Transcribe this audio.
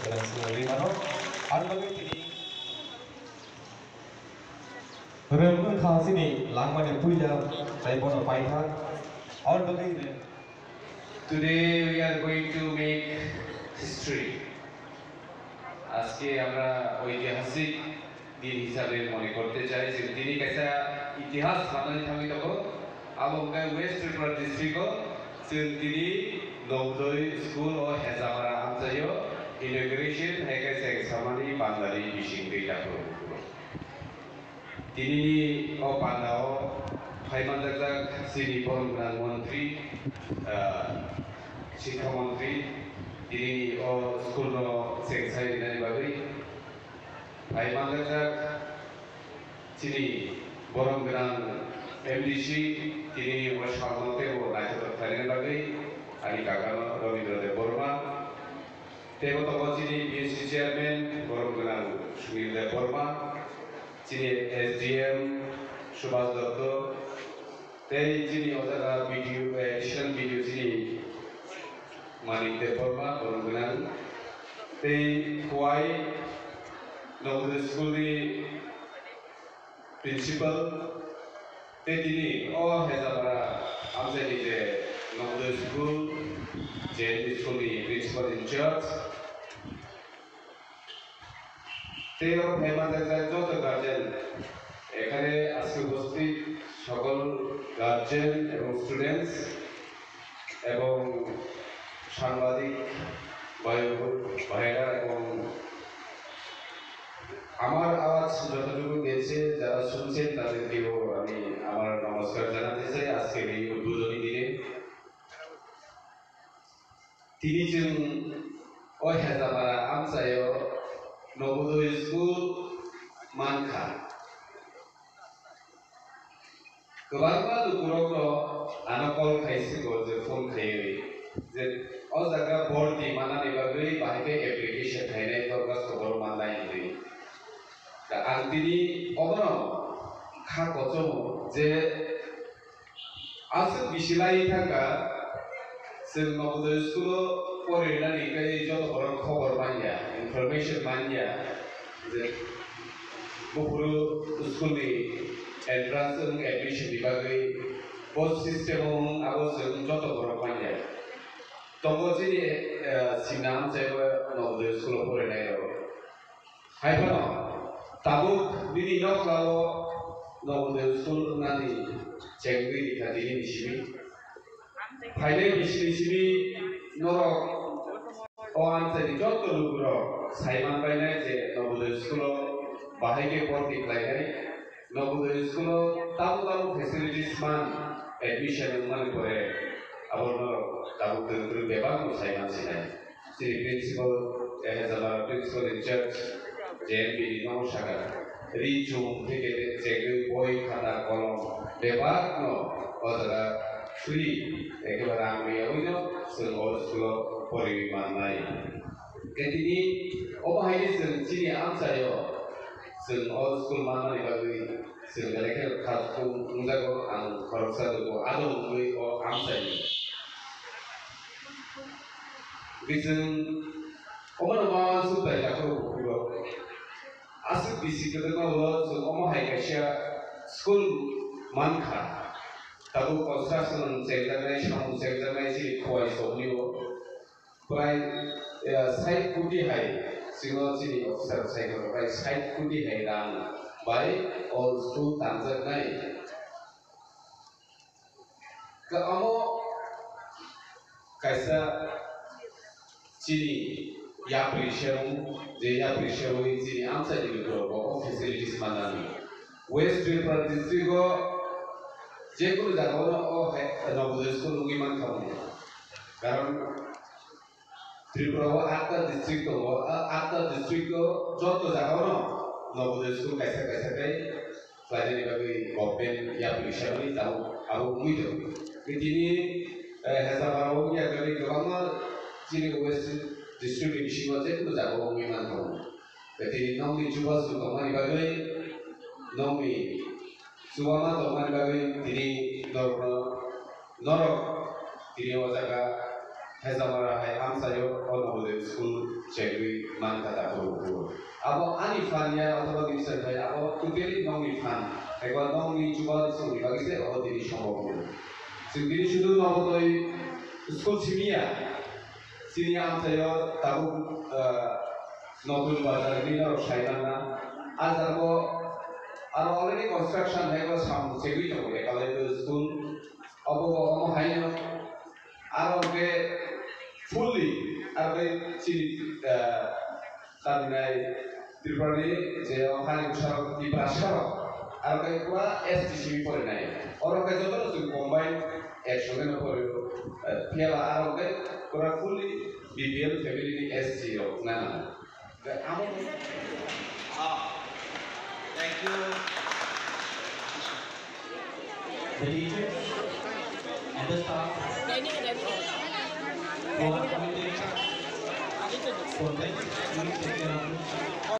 dan sendiri mana ada lagi ini remuk khas ini langman yang punya saya pun apa itu और बताइए Today we are going to make history. আজকে আমরা ঐতিহাসিক দিন হিসাবে মনে করতে চাই যে তিনি কাছে ইতিহাস বানাই থাকি তখন আবহাওয়া ওয়েস্ট ত্রিপুরা ডিস্ট্রিক্ট তিনি নবোদয় স্কুল ও হেজামারা আমচাইও ইনগ্রেশন হেকাইছে সামানি বাঙালি বিশিং দেইটা তিনি ও বান্দাও ফাইমানজাক সিনি পরমপ্রাণ মন্ত্রী শিক্ষামন্ত্রী তিনি ও স্কুল সেক্রেটারি বাগৈ ফাইমানজাক তিনি বরমগ্রাম এমডিসি তিনি ও সামনতে ও নাইট্রোফাইনের বাগৈ আনি কাকানো রবীন্দ্রদেব বর্মা তেবতক তিনি বিএসসি চেয়ারম্যান বরমগ্রাম সুনীলদেব বর্মা তিনি এসডিএম সুভাষ দত্ত তাই যিনি অজানা ভিডিও এডিশন ভিডিও যিনি মানিকদেব বর্মা বরমগ্রাম তাই খোয়াই নবোদয় স্কুলনি প্রিন্সিপাল তাই তিনি ও হেজামারা আমচাইনি যে নবোদয় স্কুল যে স্কুলনি প্রিন্সিপাল ইনচার্জ তাই ও হেমাজার যত গার্জেন এখানে আজকে উপস্থিত সকল গার্জেন এবং স্টুডেন্টস এবং সাংবাদিক ভাইরা এবং আমার আওয়াজ যতটুকু গেছে যারা শুনছেন তাদেরকেও আমি আমার নমস্কার জানাতে চাই আজকে এই উদ্বোধনী দিনে তিনি যে ও হেজামারা আমচাইও নবোদয় স্কুল মানখা गोबां दुखुराव आनकल खायसिगौ जे फन खायो जे अ जागा बर्डी मानानै बागै बाहायबे एप्लिकेशन थायनाय दरगास खबर माननाय नै दा आं दिनि अबनो खा कचो जे आसो बिसिलाय थांगा जों नवोदय स्कुल फरायनानै गाय जत खबर मानिया इनफरमेशन मानिया जे गुबुरु स्कुलनि एन्ट्रान्स और एडमिशन विभागै पोस्ट सिस्टेम आबो जों जत बरक मानिया तंगो जे सिनाम जायबो नवोदय स्कुल फरायनाय हायफानो ताबुक बिनि नखलाव नवोदय स्कुल नानि चेंगि खादिनि निसिबि फायले बिसिनि नरक ओ आनसारि जत लुगुर साइमान बायनाय जे नवोदय स्कुल बाहायके बर्डी लायनाय नवोदय स्कुल ताबु फेसिलिटीज मान एडमिशन मान करे आबोनो ताबु दोंग्रो बेबां साइमान सिनाय जे प्रिन्सिपल हेजामारा प्रिन्सिपल इनचार्ज जेएमबी नो सागा रिजु থেকে जेगै बय खाता कलम बेबां नो अजरा फ्री एकेबारे आंनियावनो जों अल स्कुल फरायमानाय केतिनि अबाहायनि जों जिनि आमचायो जों अल स्कुल मानानै बागै जों लेखा खातखौ मुजाखौ आं खरसा दङ आदबै अ आमचायो बिजों अमनवा सुबाय लाखौ बुङो आसु बिसिखौ जों अमहाय खायसेया स्कुल मानखा ताबु कन्स्ट्राक्शन सेक्टरनि साउन्ड सेक्टरनि जि खवाय सौनियो प्राय 60 कोटी हाय सिङाव जिनि अफिसार साइकेल प्राय 60 कोटी हाय रां बाय अल स्कुल तानजानाय का अमो कायसा जिनि याप्रिसेव जे याप्रिसेव जिनि आमसाइनि बिखौ फेसिलिटीज मानानि वेस्ट त्रिपुरा डिस्ट्रिक्टआव जेकुनु जागावनो नवोदय स्कुल नुगिमान खालामो कारण त्रिपुराव 8टा डिस्ट्रिक्ट दङ 8टा डिस्ट्रिक्टआव जत जागावनो नवोदय स्कुल कायसा कायसाखाय फ्लाइटनि बागै गभर्नमेन्ट एप्लिकेशननि दाउ आबो मुइदो बिदिनि हेजामाराव यागै गोबां जिनि वेस्ट डिस्ट्रिक्टनि सिङाव जेकुनु जागाव मुइमान दङ बिदिनि नौनि जुवा सुखमानि बागै नौनि सुवामा दमानि बागै दिनि नरक दिनि अजागा Hezamara hai Amchaio Navodaya school chekri man kata KOKBOROK. Abo ani fanya atau bisa hai abo tuteli nongi fan. Ekor nongi juga disini bagi saya oh jadi সম্ভব. Sendiri sudah Navodaya school sini Amchaio tahu নতুন বাজার নিলার সাইলানা আজ আর already construction হয়ে গেল সামনে সেগুই তো বলে college school অবগম হাইন আর ওকে fully আর ওই তার ত্রিপুরানি যে ওখানে সড়ক ত্রিপুরা সড়ক আর ওকে পুরা এসটিসিবি পরে নাই ওর ওকে যত কম্বাইন একসঙ্গে না পরে ফেলা আর ওকে পুরা ফুললি বিপিএল ফ্যামিলি এসটিও না Thank you. The teachers and the staff who are committed for this, please take care of it.